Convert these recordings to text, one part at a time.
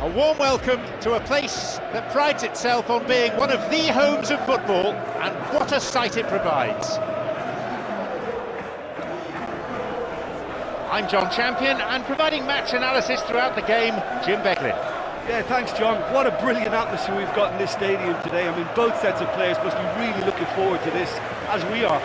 A warm welcome to a place that prides itself on being one of the homes of football, and what a sight it provides. I'm John Champion, and providing match analysis throughout the game, Jim Becklin. Yeah, thanks John. What a brilliant atmosphere we've got in this stadium today. I mean, both sets of players must be really looking forward to this, as we are.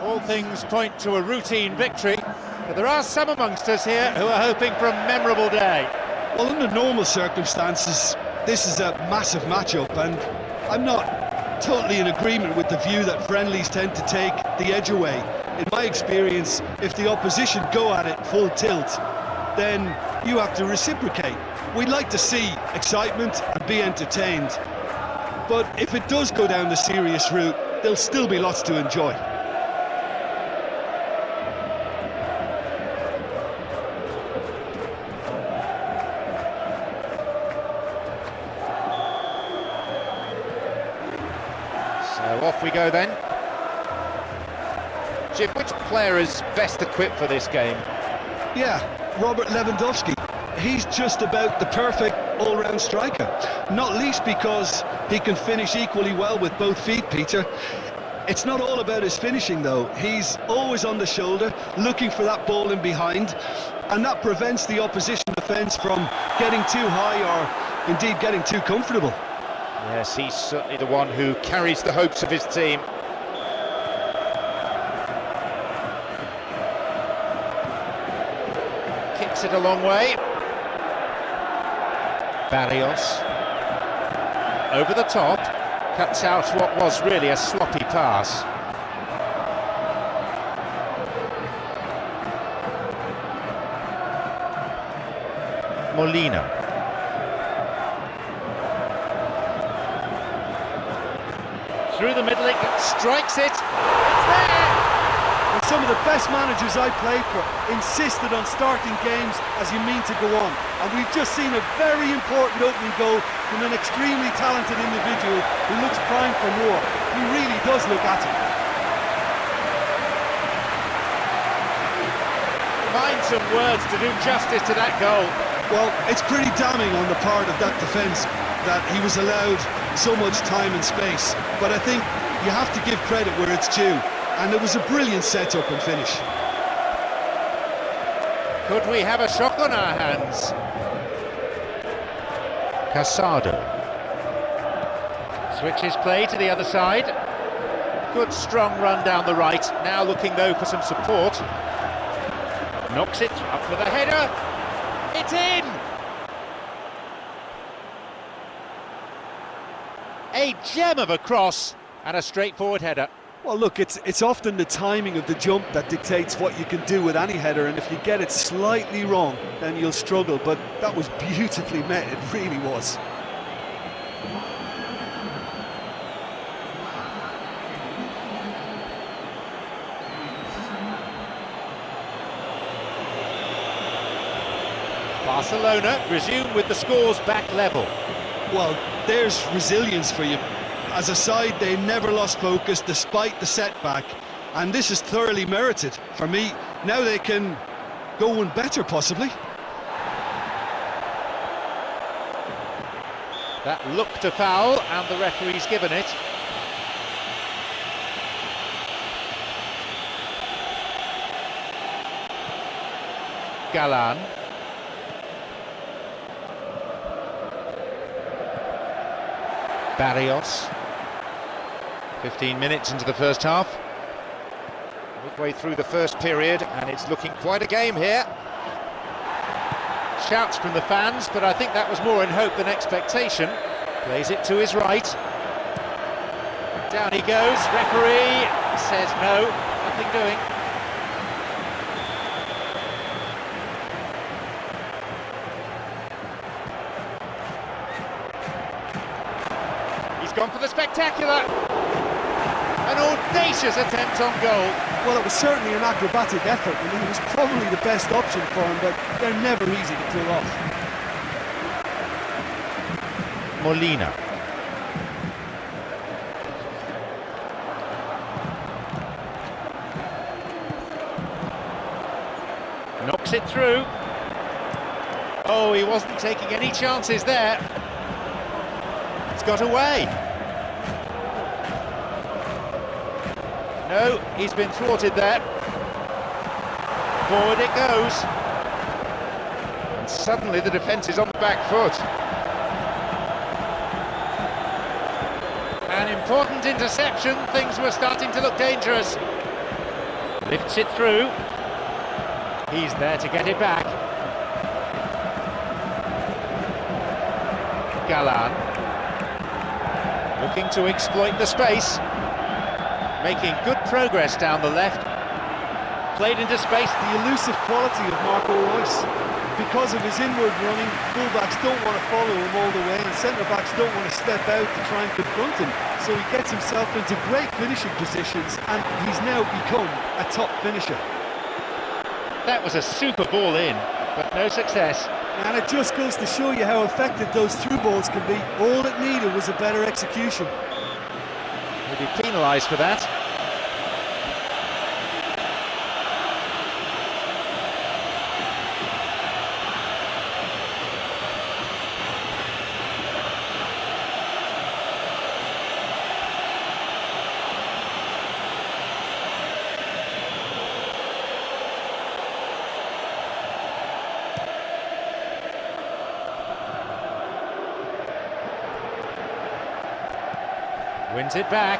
All things point to a routine victory, but there are some amongst us here who are hoping for a memorable day. Well, under normal circumstances, this is a massive matchup, and I'm not totally in agreement with the view that friendlies tend to take the edge away. In my experience, if the opposition go at it full tilt, then you have to reciprocate. We'd like to see excitement and be entertained, but if it does go down the serious route, there'll still be lots to enjoy. So off we go then. Jim, which player is best equipped for this game? Yeah, Robert Lewandowski. He's just about the perfect all-round striker, not least because he can finish equally well with both feet, Peter. It's not all about his finishing though. He's always on the shoulder, looking for that ball in behind, and that prevents the opposition defence from getting too high or indeed getting too comfortable. Yes, he's certainly the one who carries the hopes of his team. Kicks it a long way. Barrios. Over the top. Cuts out what was really a sloppy pass. Molina. Through the middle, it strikes it. It's there! And some of the best managers I played for insisted on starting games as you mean to go on. And we've just seen a very important opening goal from an extremely talented individual who looks primed for more. He really does look at it. Find some words to do justice to that goal. Well, it's pretty damning on the part of that defence that he was allowed so much time and space, but I think you have to give credit where it's due, and it was a brilliant setup and finish. Could we have a shock on our hands? Casado switches play to the other side. Good strong run down the right, now looking though for some support. Knocks it up for the header. It's in! A gem of a cross and a straightforward header. Well, look, it's often the timing of the jump that dictates what you can do with any header, and if you get it slightly wrong, then you'll struggle, but that was beautifully met, it really was. Barcelona resume with the scores back level. Well, there's resilience for you. As a side, they never lost focus despite the setback, and this is thoroughly merited. For me, now they can go one better, possibly. That looked a foul, and the referee's given it. Galan. Barrios. 15 minutes into the first half. Midway through the first period, and it's looking quite a game here. Shouts from the fans, but I think that was more in hope than expectation. Plays it to his right. Down he goes, referee says no, nothing doing. He's gone for the spectacular. An audacious attempt on goal. Well, it was certainly an acrobatic effort, and it was probably the best option for him, but they're never easy to pull off. Molina. Knocks it through. Oh, he wasn't taking any chances there. It's got away. No, he's been thwarted there. Forward it goes. And suddenly the defence is on the back foot. An important interception, things were starting to look dangerous. Lifts it through. He's there to get it back. Galan. Looking to exploit the space. Making good progress down the left. Played into space. The elusive quality of Marco Reus. Because of his inward running, fullbacks don't want to follow him all the way, and centre-backs don't want to step out to try and confront him. So he gets himself into great finishing positions, and he's now become a top finisher. That was a super ball in, but no success. And it just goes to show you how effective those through balls can be. All it needed was a better execution. He'll be penalised for that. Wins it back.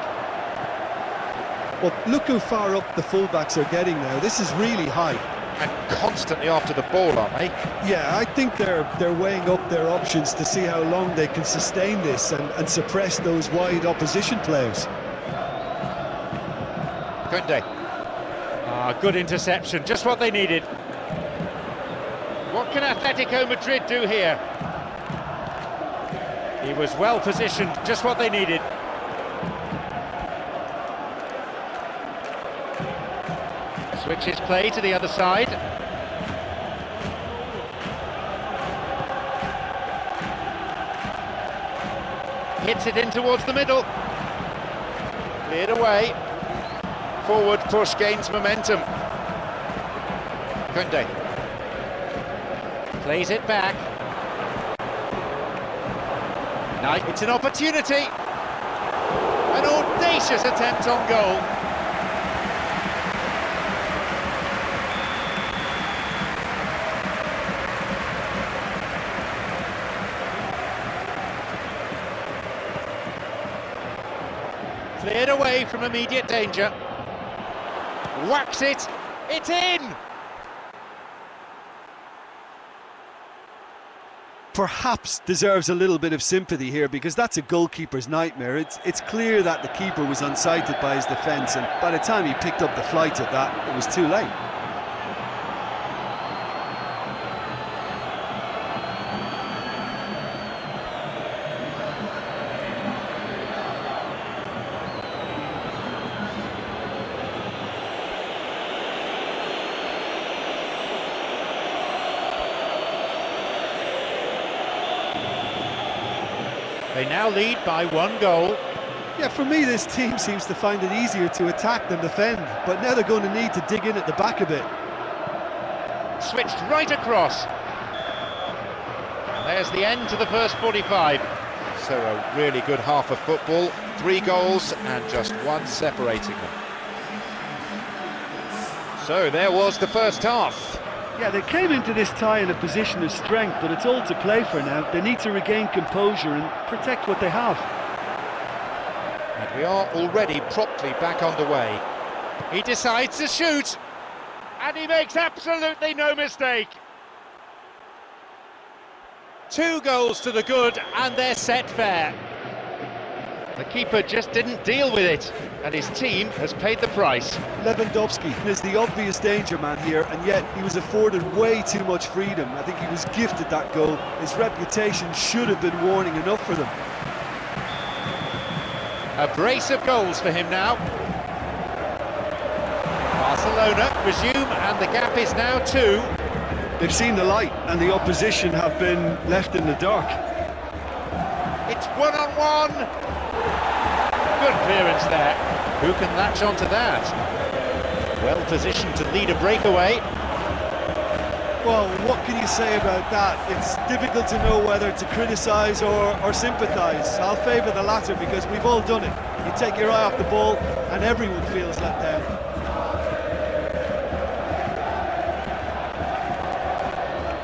Well, look how far up the fullbacks are getting now. This is really high. And constantly after the ball, aren't they? Yeah, I think they're weighing up their options to see how long they can sustain this and suppress those wide opposition players. Kunde. Good interception, just what they needed. What can Atletico Madrid do here? He was well positioned, just what they needed. Switches play to the other side. Hits it in towards the middle. Cleared away. Forward push gains momentum. Kunde. Plays it back. Now it's an opportunity. An audacious attempt on goal. Cleared away from immediate danger. Whacks it. It's in! Perhaps deserves a little bit of sympathy here, because that's a goalkeeper's nightmare. It's clear that the keeper was unsighted by his defence, and by the time he picked up the flight of that, it was too late. They now lead by 1 goal. Yeah, for me, this team seems to find it easier to attack than defend, but now they're going to need to dig in at the back a bit. Switched right across. And there's the end to the first 45. So a really good half of football. 3 goals and just 1 separating them. So there was the first half. Yeah, they came into this tie in a position of strength, but it's all to play for now. They need to regain composure and protect what they have. And we are already promptly back underway. He decides to shoot, and he makes absolutely no mistake. 2 goals to the good, and they're set fair. The keeper just didn't deal with it, and his team has paid the price. Lewandowski is the obvious danger man here, and yet he was afforded way too much freedom. I think he was gifted that goal. His reputation should have been warning enough for them. A brace of goals for him now. Barcelona resume, and the gap is now 2. They've seen the light, and the opposition have been left in the dark. It's 1-on-1. Good clearance there. Who can latch onto that? Well positioned to lead a breakaway. Well, what can you say about that? It's difficult to know whether to criticise or sympathise. I'll favour the latter because we've all done it. You take your eye off the ball and everyone feels let down.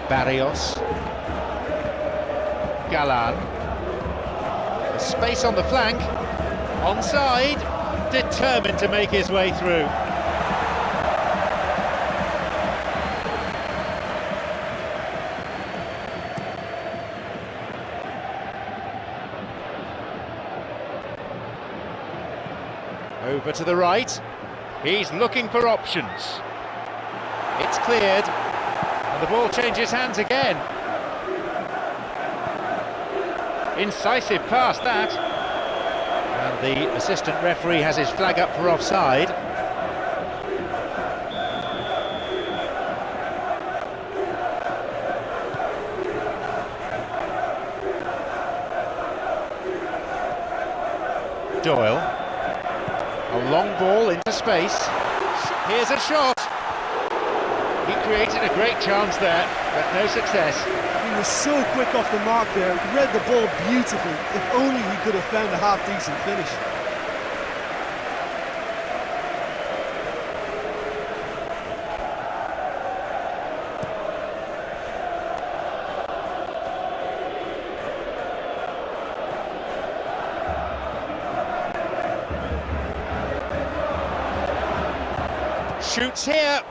Barrios. Galan. Space on the flank. Onside. Determined to make his way through. Over to the right. He's looking for options. It's cleared. And the ball changes hands again. Incisive pass that. And the assistant referee has his flag up for offside. Doyle. A long ball into space. Here's a shot. He created a great chance there, but no success. He was so quick off the mark there, he read the ball beautifully. If only he could have found a half-decent finish. Shoots here.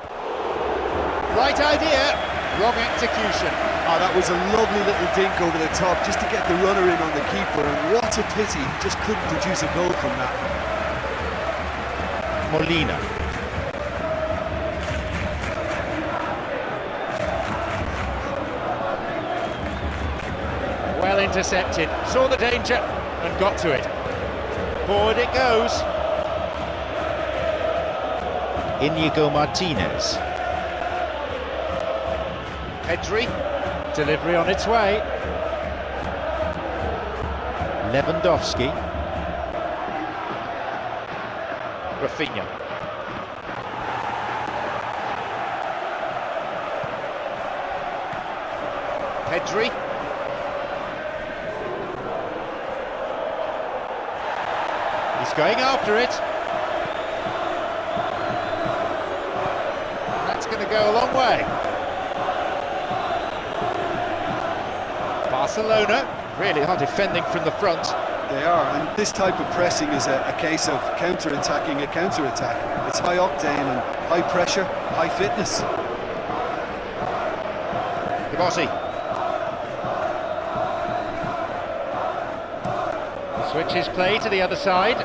Right idea, wrong execution. Oh, that was a lovely little dink over the top just to get the runner in on the keeper, and what a pity he just couldn't produce a goal from that. Molina. Well intercepted, saw the danger and got to it. Forward it goes. Inigo Martinez. Pedri, delivery on its way. Lewandowski. Rafinha. Pedri. He's going after it. That's going to go a long way. Barcelona really are defending from the front. They are, and this type of pressing is a case of counter-attacking a counter-attack. It's high octane and high pressure, high fitness. Gabossi. Switches play to the other side.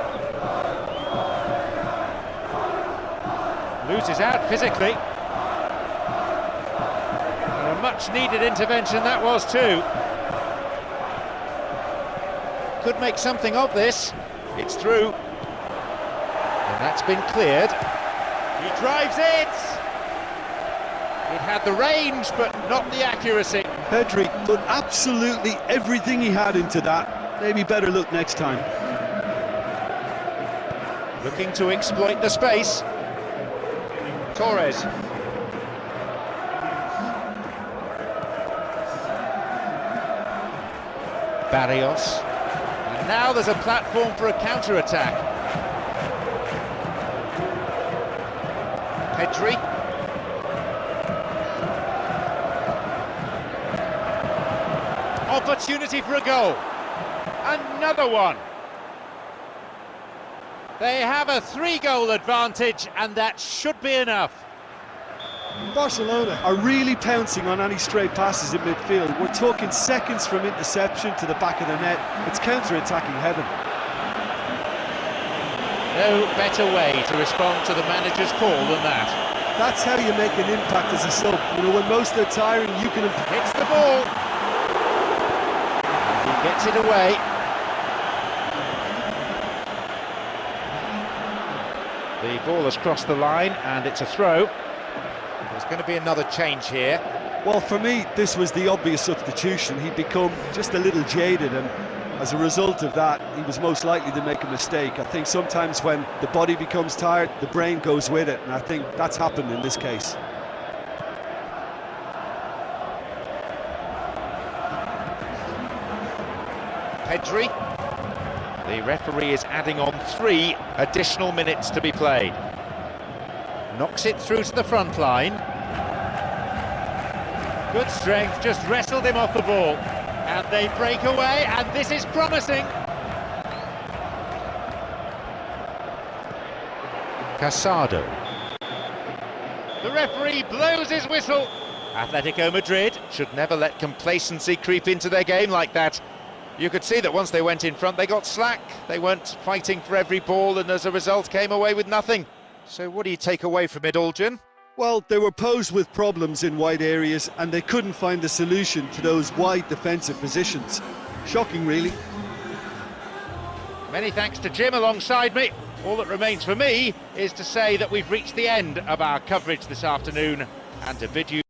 Loses out physically. And a much-needed intervention that was too. Could make something of this. It's through. And that's been cleared. He drives it! It had the range, but not the accuracy. Pedri put absolutely everything he had into that. Maybe better look next time. Looking to exploit the space. Torres. Barrios. And now there's a platform for a counter-attack. Pedri. Opportunity for a goal. Another one. They have a 3-goal advantage, and that should be enough. Barcelona are really pouncing on any stray passes in midfield. We're talking seconds from interception to the back of the net. It's counter-attacking heaven. No better way to respond to the manager's call than that. That's how you make an impact as a sub. You know, when most are tiring, you can... Hits the ball. And he gets it away. The ball has crossed the line and it's a throw. There's going to be another change here. Well, for me, this was the obvious substitution. He'd become just a little jaded, and as a result of that, he was most likely to make a mistake. I think sometimes when the body becomes tired, the brain goes with it, and I think that's happened in this case. Pedri. The referee is adding on 3 additional minutes to be played. Knocks it through to the front line. Good strength, just wrestled him off the ball. And they break away, and this is promising. Casado. The referee blows his whistle. Atletico Madrid should never let complacency creep into their game like that. You could see that once they went in front, they got slack. They weren't fighting for every ball, and as a result came away with nothing. So what do you take away from it, Aldrin? Well, they were posed with problems in wide areas, and they couldn't find a solution to those wide defensive positions. Shocking, really. Many thanks to Jim alongside me. All that remains for me is to say that we've reached the end of our coverage this afternoon and to bid you